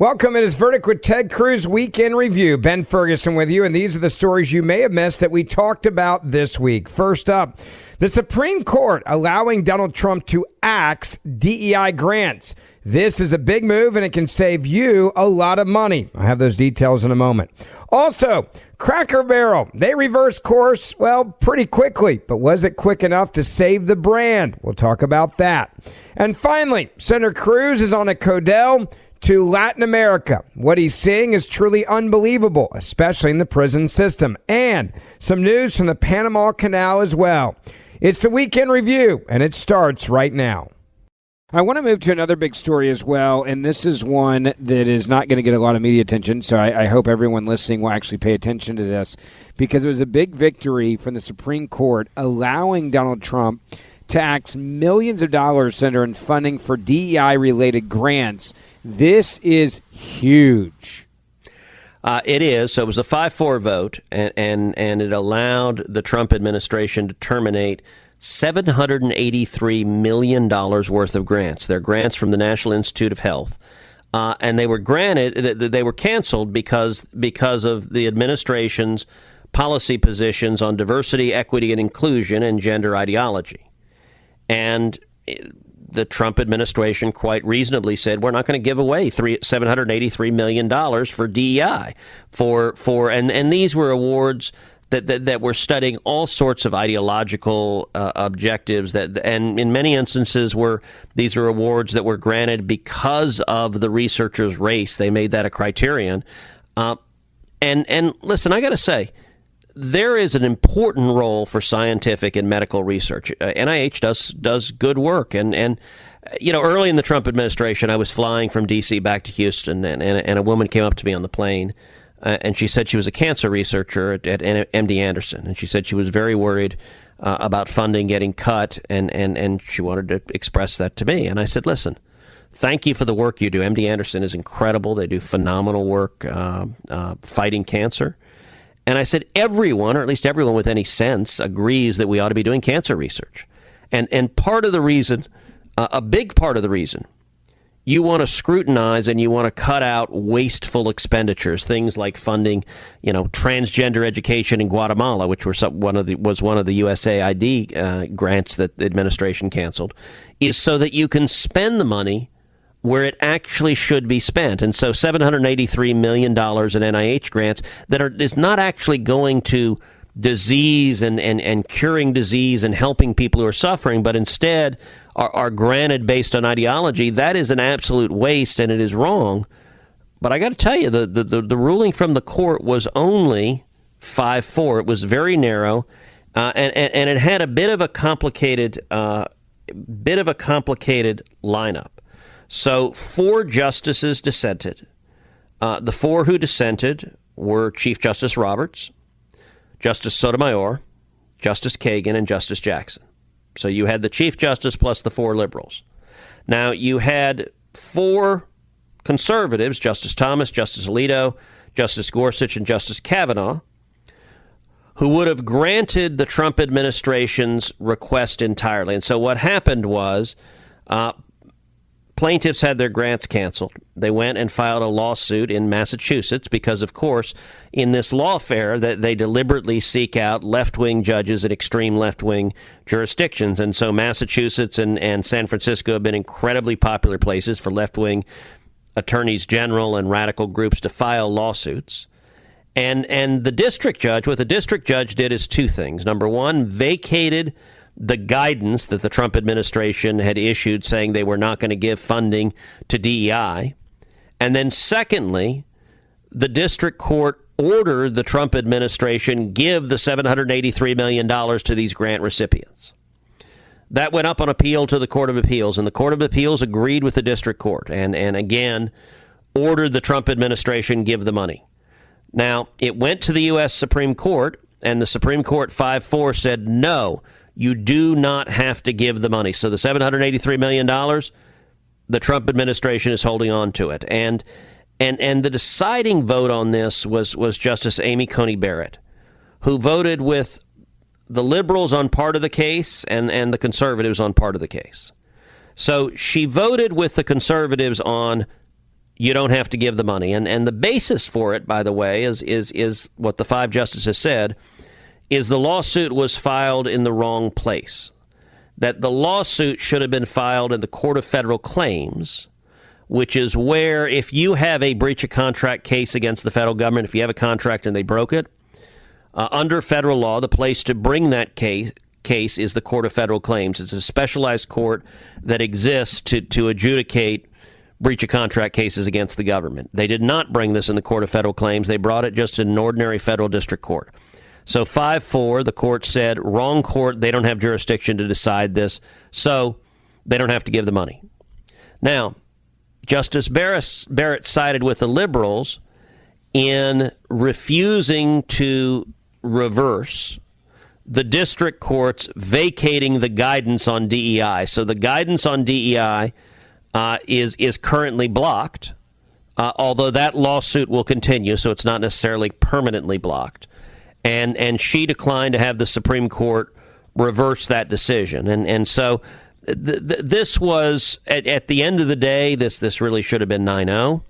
Welcome. It is Verdict with Ted Cruz Weekend Review. Ben Ferguson with you, and these are the stories you may have missed that we talked about this week. First up, the Supreme Court allowing Donald Trump to axe DEI grants. This is a big move, and it can save you a lot of money. I have those details in a moment. Also, Cracker Barrel, they reversed course, well, pretty quickly. But was it quick enough to save the brand? We'll talk about that. And finally, Senator Cruz is on a Codell to Latin America. What he's seeing is truly unbelievable, especially in the prison system. And some news from the Panama Canal as well. It's the Weekend Review, and it starts right now. I want to move to another big story as well, and this is one that is not going to get a lot of media attention, so I hope everyone listening will actually pay attention to this, because it was a big victory from the Supreme Court allowing Donald Trump to axe millions of dollars that are in funding for DEI-related grants. This is huge. It is. So it was a 5-4 vote, and it allowed the Trump administration to terminate $783 million worth of grants. They're grants from the National Institute of Health. And they were they were canceled because of the administration's policy positions on diversity, equity, and inclusion and gender ideology. And the Trump administration quite reasonably said, we're not going to give away $783 million for DEI. And these were awards that were studying all sorts of ideological objectives, and in many instances these are awards that were granted because of the researcher's race. They made that a criterion. And listen, I got to say, there is an important role for scientific and medical research. NIH does good work. And you know, early in the Trump administration, I was flying from D.C. back to Houston, and a woman came up to me on the plane, and she said she was a cancer researcher at MD Anderson. And she said she was very worried about funding getting cut, and she wanted to express that to me. And I said, listen, thank you for the work you do. MD Anderson is incredible. They do phenomenal work fighting cancer. And I said, everyone, or at least everyone with any sense, agrees that we ought to be doing cancer research. And part of the reason, a big part of the reason, you want to scrutinize and you want to cut out wasteful expenditures, things like funding, transgender education in Guatemala, which was one of the USAID grants that the administration canceled, is so that you can spend the money where it actually should be spent. And so $783 million in NIH grants is not actually going to disease and curing disease and helping people who are suffering, but instead are granted based on ideology. That is an absolute waste, and it is wrong. But I got to tell you, the ruling from the court was only 5-4. It was very narrow, and it had a bit of a complicated lineup. So 4 justices dissented. The 4 who dissented were Chief Justice Roberts, Justice Sotomayor, Justice Kagan, and Justice Jackson. So you had the Chief Justice plus the 4 liberals. Now you had 4 conservatives, Justice Thomas, Justice Alito, Justice Gorsuch, and Justice Kavanaugh, who would have granted the Trump administration's request entirely. And so what happened was plaintiffs had their grants canceled. They went and filed a lawsuit in Massachusetts because, of course, in this lawfare, that they deliberately seek out left-wing judges at extreme left-wing jurisdictions. And so Massachusetts and San Francisco have been incredibly popular places for left-wing attorneys general and radical groups to file lawsuits. And what the district judge did is 2 things. Number one, vacated the guidance that the Trump administration had issued saying they were not going to give funding to DEI. And then secondly, the district court ordered the Trump administration give the $783 million to these grant recipients. That went up on appeal to the Court of Appeals, and the Court of Appeals agreed with the district court and again ordered the Trump administration give the money. Now, it went to the U.S. Supreme Court, and the Supreme Court 5-4 said no, you do not have to give the money. So the $783 million, the Trump administration is holding on to it. And the deciding vote on this was Justice Amy Coney Barrett, who voted with the liberals on part of the case and the conservatives on part of the case. So she voted with the conservatives on you don't have to give the money. And the basis for it, by the way, is what the 5 justices said, is the lawsuit was filed in the wrong place. That the lawsuit should have been filed in the Court of Federal Claims, which is where, if you have a breach of contract case against the federal government, if you have a contract and they broke it, under federal law, the place to bring that case is the Court of Federal Claims. It's a specialized court that exists to adjudicate breach of contract cases against the government. They did not bring this in the Court of Federal Claims. They brought it just in an ordinary federal district court. So 5-4, the court said, wrong court, they don't have jurisdiction to decide this, so they don't have to give the money. Now, Justice Barrett sided with the liberals in refusing to reverse the district courts vacating the guidance on DEI. So the guidance on DEI is currently blocked, although that lawsuit will continue, so it's not necessarily permanently blocked. And she declined to have the Supreme Court reverse that decision. And so this was, at the end of the day, this really should have been 9-0.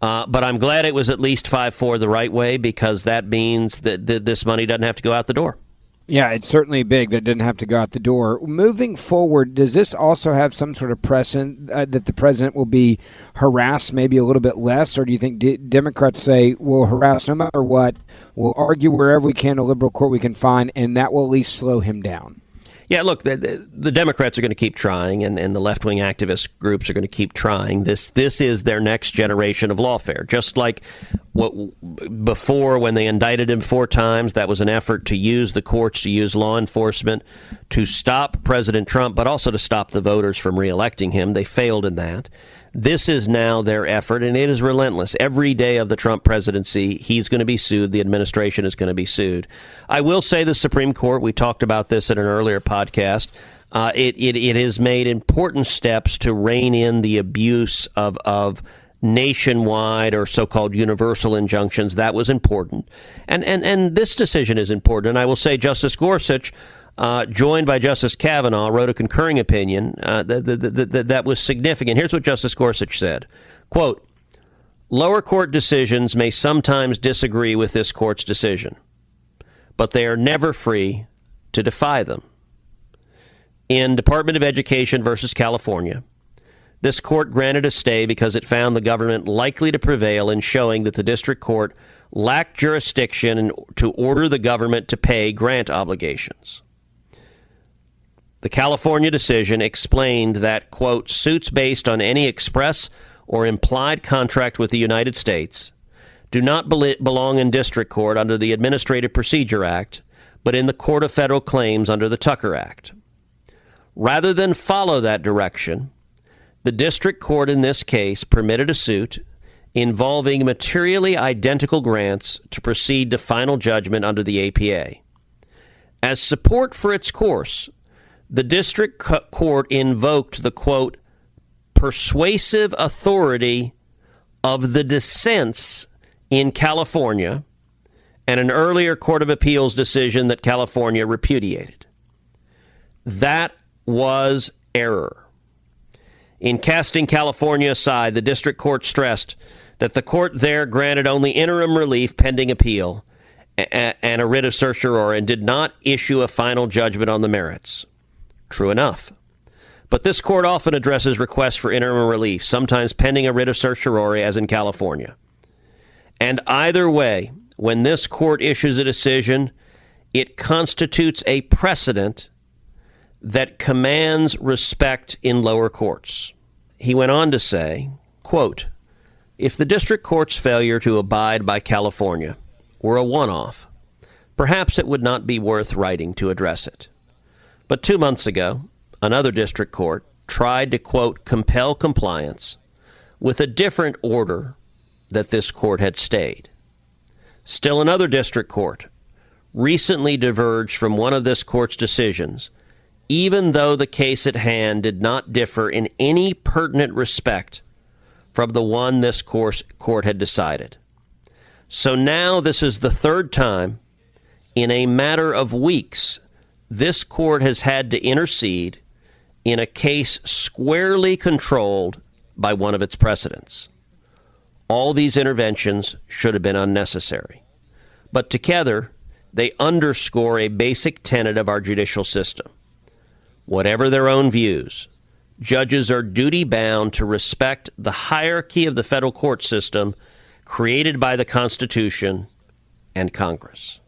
But I'm glad it was at least 5-4 the right way, because that means that this money doesn't have to go out the door. Yeah, it's certainly big that it didn't have to go out the door. Moving forward, does this also have some sort of precedent that the president will be harassed maybe a little bit less? Or do you think Democrats say, we'll harass no matter what, we'll argue wherever we can, a liberal court we can find, and that will at least slow him down? Yeah, look, the Democrats are going to keep trying, and the left-wing activist groups are going to keep trying. This is their next generation of lawfare. Just like before, when they indicted him 4 times, that was an effort to use the courts, to use law enforcement to stop President Trump, but also to stop the voters from reelecting him. They failed in that. This is now their effort, and it is relentless. Every day of the Trump presidency, he's going to be sued. The administration is going to be sued. I will say the Supreme Court, we talked about this in an earlier podcast, it has made important steps to rein in the abuse of nationwide or so-called universal injunctions. That was important. And this decision is important. And I will say Justice Gorsuch, joined by Justice Kavanaugh, wrote a concurring opinion that was significant. Here's what Justice Gorsuch said, quote, "Lower court decisions may sometimes disagree with this court's decision, but they are never free to defy them. In Department of Education versus California, this court granted a stay because it found the government likely to prevail in showing that the district court lacked jurisdiction to order the government to pay grant obligations. The California decision explained that, quote, suits based on any express or implied contract with the United States do not belong in district court under the Administrative Procedure Act, but in the Court of Federal Claims under the Tucker Act. Rather than follow that direction, the district court in this case permitted a suit involving materially identical grants to proceed to final judgment under the APA. As support for its course, the district court invoked the, quote, persuasive authority of the dissents in California and an earlier Court of Appeals decision that California repudiated. That was error. In casting California aside, the district court stressed that the court there granted only interim relief pending appeal and a writ of certiorari and did not issue a final judgment on the merits. True enough. But this court often addresses requests for interim relief, sometimes pending a writ of certiorari, as in California. And either way, when this court issues a decision, it constitutes a precedent that commands respect in lower courts. He went on to say, quote, if the district court's failure to abide by California were a one-off, perhaps it would not be worth writing to address it. But 2 months ago, another district court tried to, quote, compel compliance with a different order that this court had stayed. Still another district court recently diverged from one of this court's decisions, even though the case at hand did not differ in any pertinent respect from the one this court had decided. So now this is the third time in a matter of weeks this court has had to intercede in a case squarely controlled by one of its precedents. all these interventions should have been unnecessary. But together, they underscore a basic tenet of our judicial system. Whatever their own views, judges are duty-bound to respect the hierarchy of the federal court system created by the Constitution and Congress.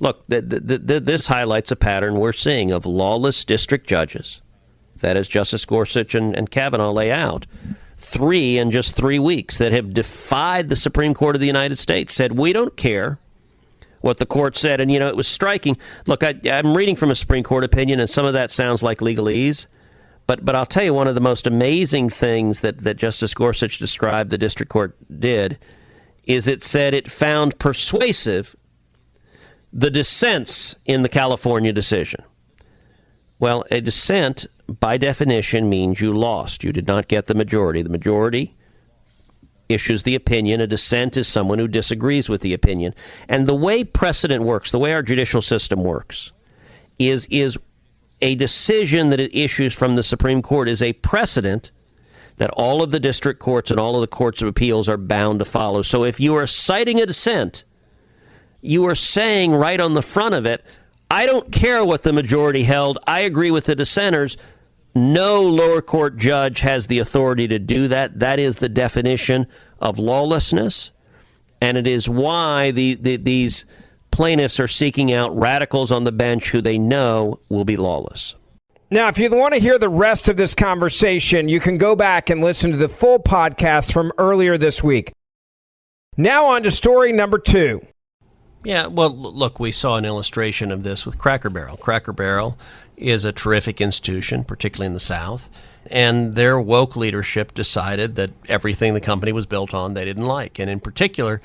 Look, this highlights a pattern we're seeing of lawless district judges, that is Justice Gorsuch and Kavanaugh lay out, 3 in just 3 weeks, that have defied the Supreme Court of the United States, said, we don't care what the court said. And, it was striking. Look, I'm reading from a Supreme Court opinion, and some of that sounds like legalese. But I'll tell you, one of the most amazing things that Justice Gorsuch described the district court did is it said it found persuasive the dissents in the California decision. Well, a dissent, by definition, means you lost. You did not get the majority. The majority issues the opinion. A dissent is someone who disagrees with the opinion. And the way precedent works, the way our judicial system works, is a decision that it issues from the Supreme Court is a precedent that all of the district courts and all of the courts of appeals are bound to follow. So if you are citing a dissent, you are saying right on the front of it, I don't care what the majority held. I agree with the dissenters. No lower court judge has the authority to do that. That is the definition of lawlessness. And it is why these plaintiffs are seeking out radicals on the bench who they know will be lawless. Now, if you want to hear the rest of this conversation, you can go back and listen to the full podcast from earlier this week. Now on to story number 2. Yeah, well, look, we saw an illustration of this with Cracker Barrel. Cracker Barrel is a terrific institution, particularly in the South, and their woke leadership decided that everything the company was built on they didn't like, and in particular,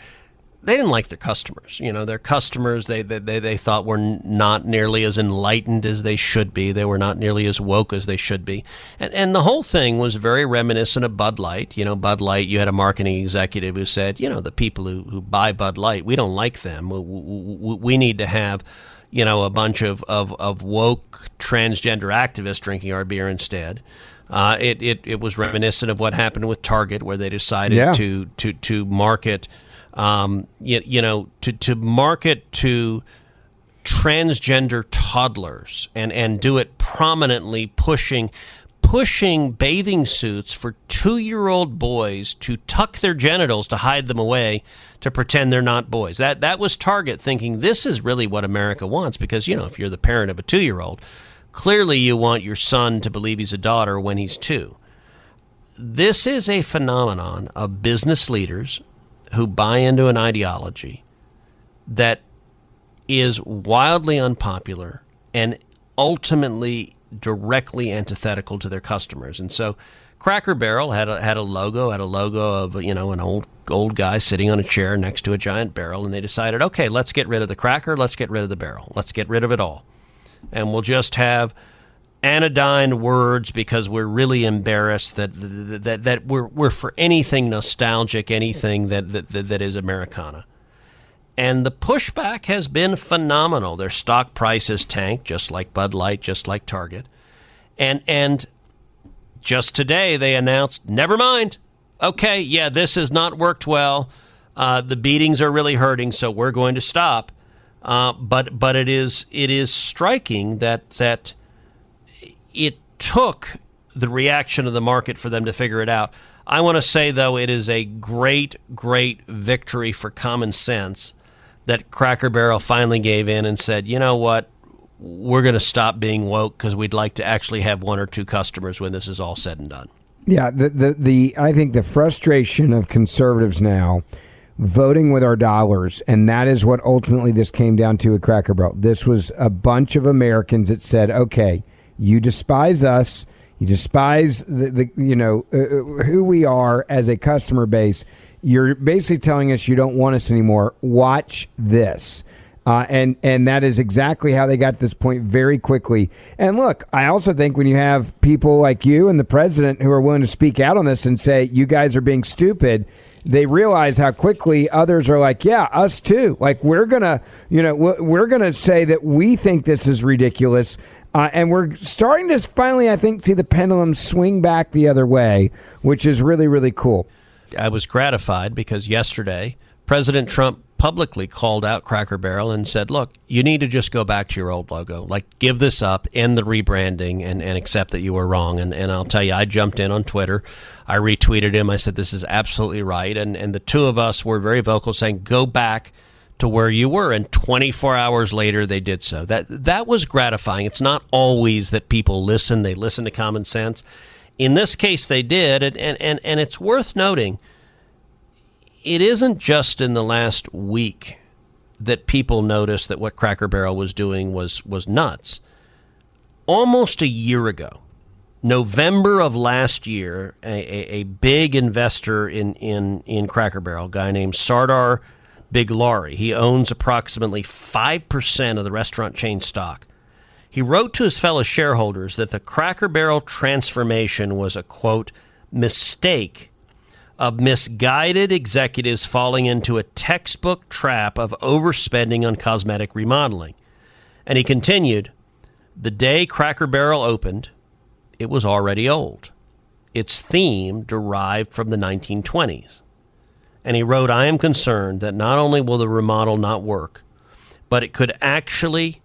they didn't like their customers. Their customers they thought were not nearly as enlightened as they should be. They were not nearly as woke as they should be. And the whole thing was very reminiscent of Bud Light. Bud Light, you had a marketing executive who said, the people who buy Bud Light, we don't like them. We need to have, a bunch of woke transgender activists drinking our beer instead. It was reminiscent of what happened with Target, where they decided to market to market to transgender toddlers and do it prominently, pushing bathing suits for 2-year-old boys to tuck their genitals to hide them away to pretend they're not boys. That was Target thinking this is really what America wants, because, if you're the parent of a 2-year-old, clearly you want your son to believe he's a daughter when he's 2. This is a phenomenon of business leaders who buy into an ideology that is wildly unpopular and ultimately directly antithetical to their customers. And so Cracker Barrel had a logo of, an old guy sitting on a chair next to a giant barrel, and they decided, okay, let's get rid of the cracker, let's get rid of the barrel, let's get rid of it all. And we'll just have anodyne words because we're really embarrassed that we're for anything nostalgic, anything that is Americana. And the pushback has been phenomenal. Their stock prices tanked, just like Bud Light, just like Target. And just today they announced, never mind. Okay, yeah, this has not worked well. The beatings are really hurting, so we're going to stop. But it is striking that it took the reaction of the market for them to figure it out. I want to say, though, it is a great, great victory for common sense that Cracker Barrel finally gave in and said, you know what, we're going to stop being woke because we'd like to actually have 1 or 2 customers when this is all said and done. Yeah, I think the frustration of conservatives now voting with our dollars, and that is what ultimately this came down to at Cracker Barrel. This was a bunch of Americans that said, okay, you despise us, you despise who we are as a customer base. You're basically telling us you don't want us anymore. Watch this. And that is exactly how they got to this point very quickly. And look, I also think when you have people like you and the president who are willing to speak out on this and say, you guys are being stupid, they realize how quickly others are like, yeah, us too. Like, we're going to say that we think this is ridiculous. And we're starting to finally, I think, see the pendulum swing back the other way, which is really, really cool. was gratified because yesterday President Trump publicly called out Cracker Barrel and said, look, you need to just go back to your old logo. Like, give this up, end the rebranding, and accept that you were wrong. And I'll tell you, I jumped in on Twitter. I retweeted him. I said, this is absolutely right. And the two of us were very vocal saying, go back to where you were. And 24 hours later, they did so. That was gratifying. It's not always that people listen. They listen to common sense. In this case, they did. And it's worth noting, it isn't just in the last week that people noticed that what Cracker Barrel was doing was nuts. Almost a year ago, November of last year, a big investor in Cracker Barrel, a guy named Sardar Biglari, he owns approximately 5% of the restaurant chain stock. He wrote to his fellow shareholders that the Cracker Barrel transformation was a, quote, mistake of misguided executives falling into a textbook trap of overspending on cosmetic remodeling. And he continued, the day Cracker Barrel opened, it was already old. Its theme derived from the 1920s. And he wrote, I am concerned that not only will the remodel not work, but it could actually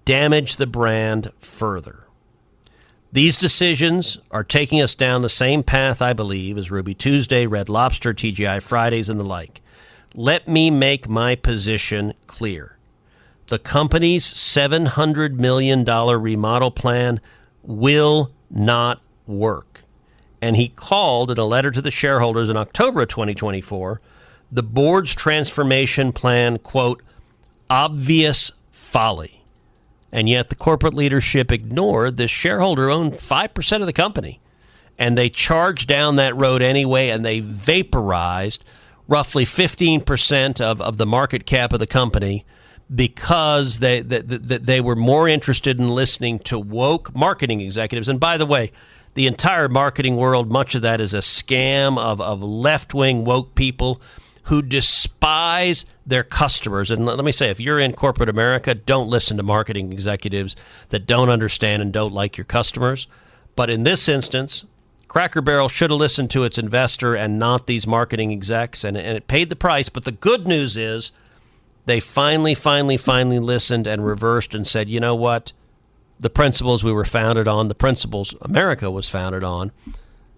damage the brand further. These decisions are taking us down the same path, I believe, as Ruby Tuesday, Red Lobster, TGI Fridays, and the like. Let me make my position clear. The company's $700 million remodel plan will not work. And he called in a letter to the shareholders in October of 2024, the board's transformation plan, quote, obvious folly. And yet the corporate leadership ignored the shareholder owned 5% of the company. And they charged down that road anyway, and they vaporized roughly 15% of the market cap of the company because they were more interested in listening to woke marketing executives. And by the way, the entire marketing world, much of that is a scam of left-wing woke people who despise their customers. And let me say, if you're in corporate America, don't listen to marketing executives that don't understand and don't like your customers. But in this instance, Cracker Barrel should have listened to its investor and not these marketing execs, and it paid the price. But the good news is they finally listened and reversed and said, you know what? The principles we were founded on, the principles America was founded on,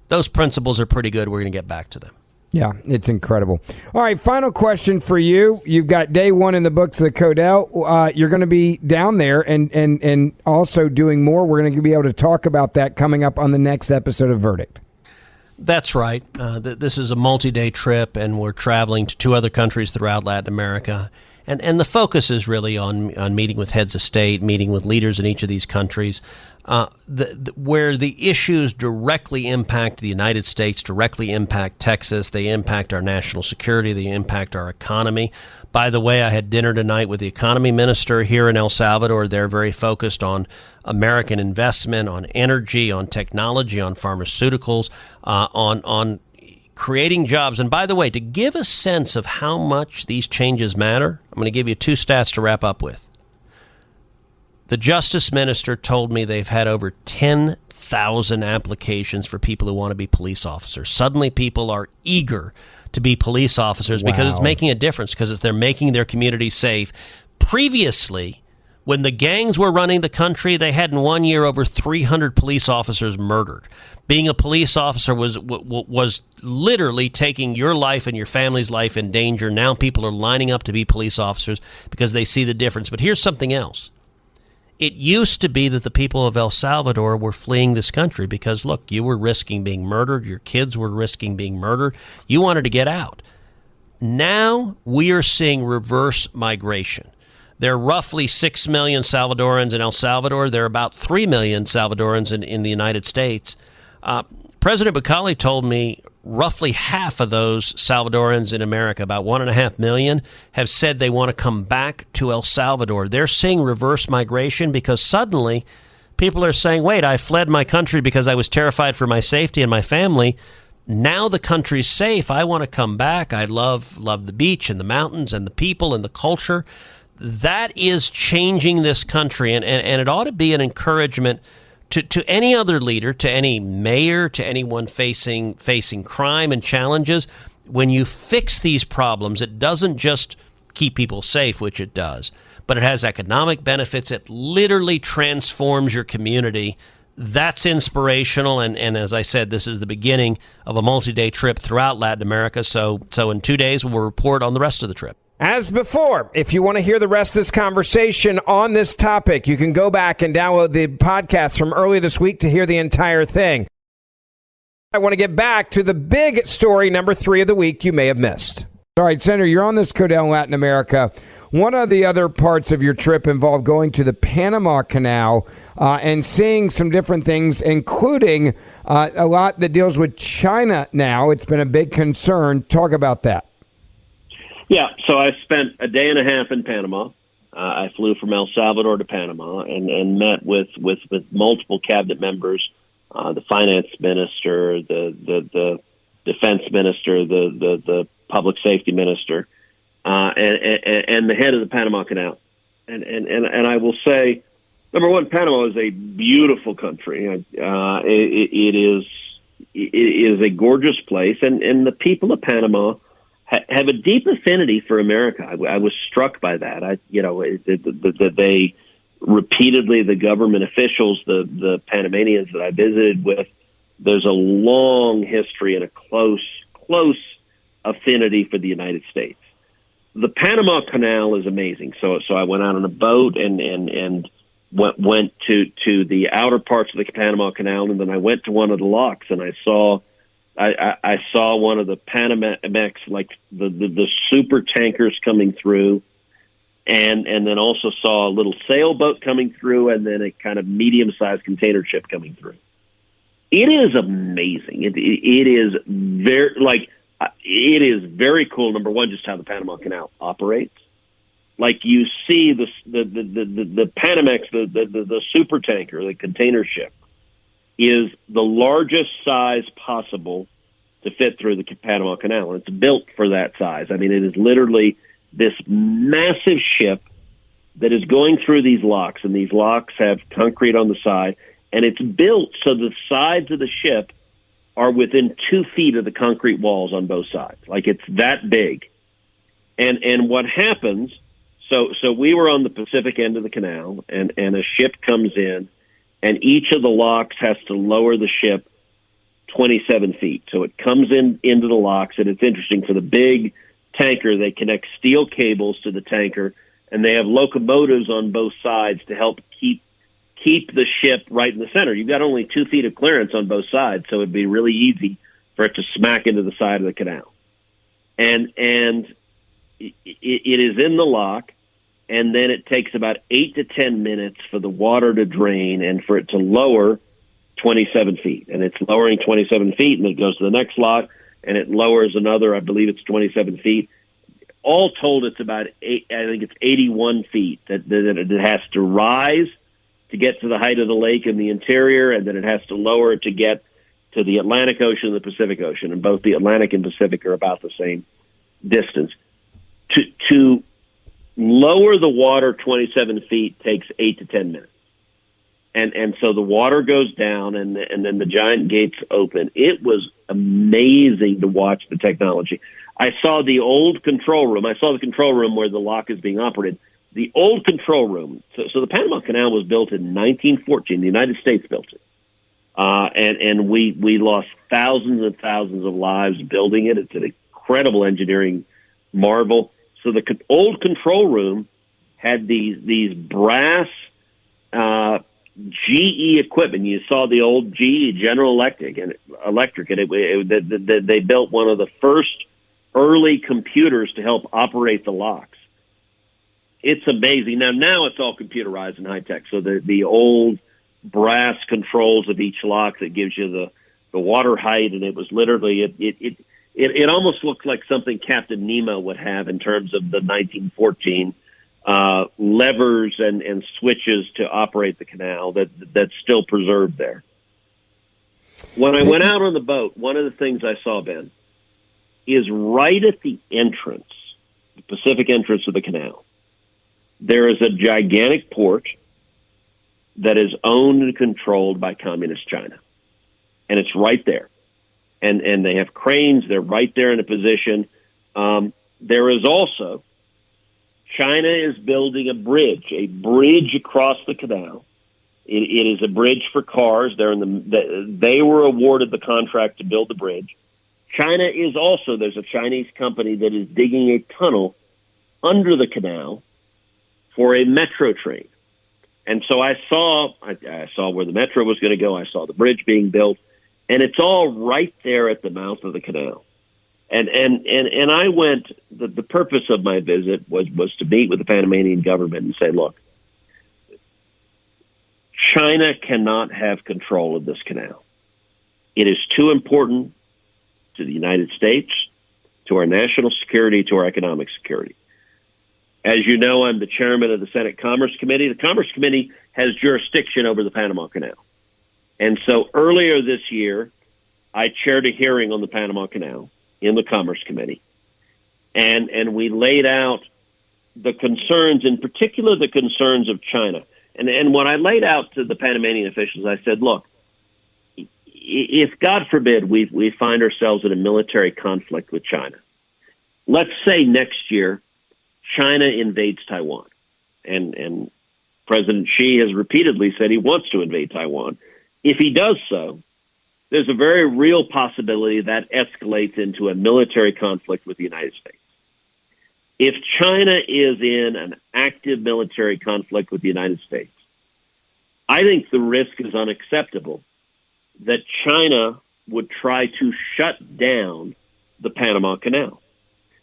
those principles are pretty good. We're going to get back to them. Yeah, it's incredible. All right, final question for you. You've got day one in the books of the Codell. You're going to be down there and also doing more. We're going to be able to talk about that coming up on the next episode of Verdict. That's right. This is a multi-day trip, and we're traveling to 2 other countries throughout Latin America. And the focus is really on meeting with heads of state, meeting with leaders in each of these countries, where the issues directly impact the United States, directly impact Texas. They impact our national security. They impact our economy. By the way, I had dinner tonight with the economy minister here in El Salvador. They're very focused on American investment, on energy, on technology, on pharmaceuticals, on creating jobs. And by the way, to give a sense of how much these changes matter, I'm going to give you 2 stats to wrap up with. The Justice Minister told me they've had over 10,000 applications for people who want to be police officers. Suddenly people are eager to be police officers because it's making a difference, because they're making their community safe. Previously, when the gangs were running the country, they had in 1 year over 300 police officers murdered. Being a police officer was literally taking your life and your family's life in danger. Now people are lining up to be police officers because they see the difference. But here's something else. It used to be that the people of El Salvador were fleeing this country because, look, you were risking being murdered. Your kids were risking being murdered. You wanted to get out. Now we are seeing reverse migration. There are roughly 6 million Salvadorans in El Salvador. There are about 3 million Salvadorans in the United States. President Bukele told me roughly half of those Salvadorans in America, about 1.5 million, have said they want to come back to El Salvador. They're seeing reverse migration because suddenly people are saying, wait, I fled my country because I was terrified for my safety and my family. Now the country's safe. I want to come back. I love the beach and the mountains and the people and the culture. That is changing this country, and it ought to be an encouragement to any other leader, to any mayor, to anyone facing crime and challenges, when you fix these problems, it doesn't just keep people safe, which it does, but it has economic benefits. It literally transforms your community. That's inspirational, and as I said, this is the beginning of a multi-day trip throughout Latin America. So in 2 days, we'll report on the rest of the trip. As before, if you want to hear the rest of this conversation on this topic, you can go back and download the podcast from earlier this week to hear the entire thing. I want to get back to the big story, number 3 of the week, you may have missed. All right, Senator, you're on this go down Latin America. One of the other parts of your trip involved going to the Panama Canal and seeing some different things, including a lot that deals with China now. It's been a big concern. Talk about that. Yeah, so I spent a day and a half in Panama. I flew from El Salvador to Panama and met with multiple cabinet members, the finance minister, the defense minister, the public safety minister, and the head of the Panama Canal. And I will say, number one, Panama is a beautiful country. It is a gorgeous place, and the people of Panama have a deep affinity for America. I was struck by that. That they repeatedly, the government officials, the Panamanians that I visited with, there's a long history and a close affinity for the United States. The Panama Canal is amazing. So I went out on a boat and went to the outer parts of the Panama Canal, and then I went to one of the locks, and I saw one of the Panamax, like the super tankers coming through, and then also saw a little sailboat coming through, and then a kind of medium-sized container ship coming through. It is amazing. It is very cool. Number one, just how the Panama Canal operates. Like you see the Panamax, the super tanker, the container ship, is the largest size possible to fit through the Panama Canal. And it's built for that size. I mean, it is literally this massive ship that is going through these locks, and these locks have concrete on the side, and it's built so the sides of the ship are within 2 feet of the concrete walls on both sides. Like, it's that big. And what happens, so we were on the Pacific end of the canal, and a ship comes in, and each of the locks has to lower the ship 27 feet. So it comes into the locks, and it's interesting. For the big tanker, they connect steel cables to the tanker, and they have locomotives on both sides to help keep the ship right in the center. You've got only 2 feet of clearance on both sides, so it'd be really easy for it to smack into the side of the canal. And it is in the lock, and then it takes about 8 to 10 minutes for the water to drain and for it to lower 27 feet. And it's lowering 27 feet, and it goes to the next lock, and it lowers another, I believe it's 27 feet. All told, it's about 81 feet that it has to rise to get to the height of the lake in the interior, and then it has to lower to get to the Atlantic Ocean and the Pacific Ocean. And both the Atlantic and Pacific are about the same distance. To lower the water 27 feet takes 8 to 10 minutes. And so the water goes down, and then the giant gates open. It was amazing to watch the technology. I saw the old control room. I saw the control room where the lock is being operated. The old control room. So the Panama Canal was built in 1914. The United States built it. And we lost thousands and thousands of lives building it. It's an incredible engineering marvel. So the old control room had these brass GE equipment. You saw the old GE, General Electric, and they built one of the first early computers to help operate the locks. It's amazing. Now it's all computerized and high tech. So the old brass controls of each lock that gives you the water height, and it was literally it almost looked like something Captain Nemo would have in terms of the 1914 levers and switches to operate the canal that's still preserved there. When I went out on the boat, one of the things I saw, Ben, is right at the entrance, the Pacific entrance of the canal, there is a gigantic port, that is owned and controlled by communist China. And it's right there. And they have cranes. They're right there in a position. There is also, China is building a bridge across the canal. It is a bridge for cars. They were awarded the contract to build the bridge. China is also, there's a Chinese company that is digging a tunnel under the canal for a metro train. And so I saw where the metro was going to go. I saw the bridge being built, and it's all right there at the mouth of the canal. And I went, the purpose of my visit was to meet with the Panamanian government and say, look, China cannot have control of this canal. It is too important to the United States, to our national security, to our economic security. As you know, I'm the chairman of the Senate Commerce Committee. The Commerce Committee has jurisdiction over the Panama Canal. And so earlier this year, I chaired a hearing on the Panama Canal in the Commerce Committee. And we laid out the concerns, in particular the concerns of China. And when I laid out to the Panamanian officials, I said, look, if, God forbid, we find ourselves in a military conflict with China, let's say next year China invades Taiwan, and President Xi has repeatedly said he wants to invade Taiwan. If he does so, there's a very real possibility that escalates into a military conflict with the United States. If China is in an active military conflict with the United States, I think the risk is unacceptable that China would try to shut down the Panama Canal.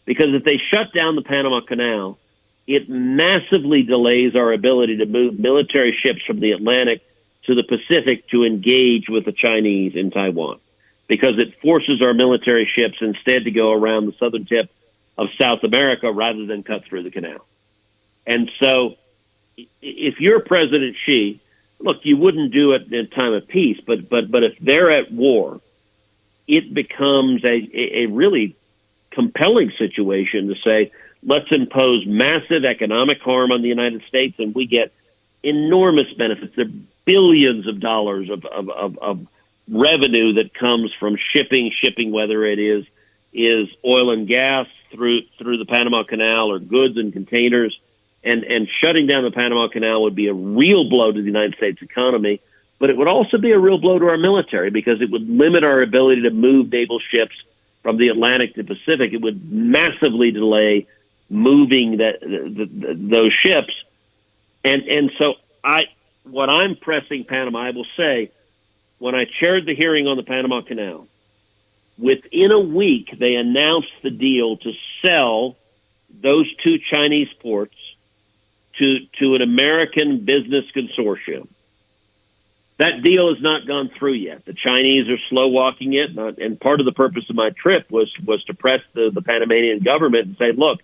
Because if they shut down the Panama Canal, it massively delays our ability to move military ships from the Atlantic to the Pacific to engage with the Chinese in Taiwan. Because it forces our military ships instead to go around the southern tip of South America rather than cut through the canal. And so if you're President Xi, look, you wouldn't do it in time of peace, but if they're at war, it becomes a really compelling situation to say, let's impose massive economic harm on the United States, and we get enormous benefits. There are billions of dollars of revenue that comes from shipping, whether it is oil and gas through the Panama Canal or goods and containers. And shutting down the Panama Canal would be a real blow to the United States economy, but it would also be a real blow to our military because it would limit our ability to move naval ships from the Atlantic to Pacific. It would massively delay moving those ships. And so what I'm pressing Panama, I will say, when I chaired the hearing on the Panama Canal, within a week they announced the deal to sell those two Chinese ports to an American business consortium. That deal has not gone through yet. The Chinese are slow walking it, and part of the purpose of my trip was to press the Panamanian government and say, look,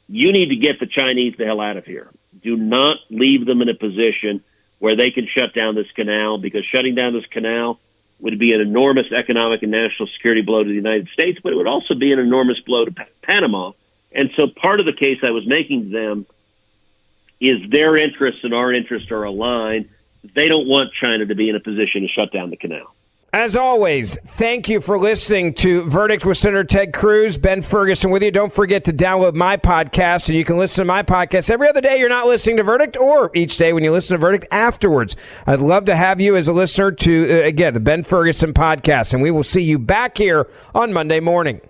you need to get the Chinese the hell out of here. Do not leave them in a position where they can shut down this canal, because shutting down this canal would be an enormous economic and national security blow to the United States, but it would also be an enormous blow to Panama. And so part of the case I was making to them is their interests and our interests are aligned. They don't want China to be in a position to shut down the canal. As always, thank you for listening to Verdict with Senator Ted Cruz. Ben Ferguson with you. Don't forget to download my podcast, so you can listen to my podcast every other day you're not listening to Verdict, or each day when you listen to Verdict afterwards. I'd love to have you as a listener to, again, the Ben Ferguson podcast, and we will see you back here on Monday morning.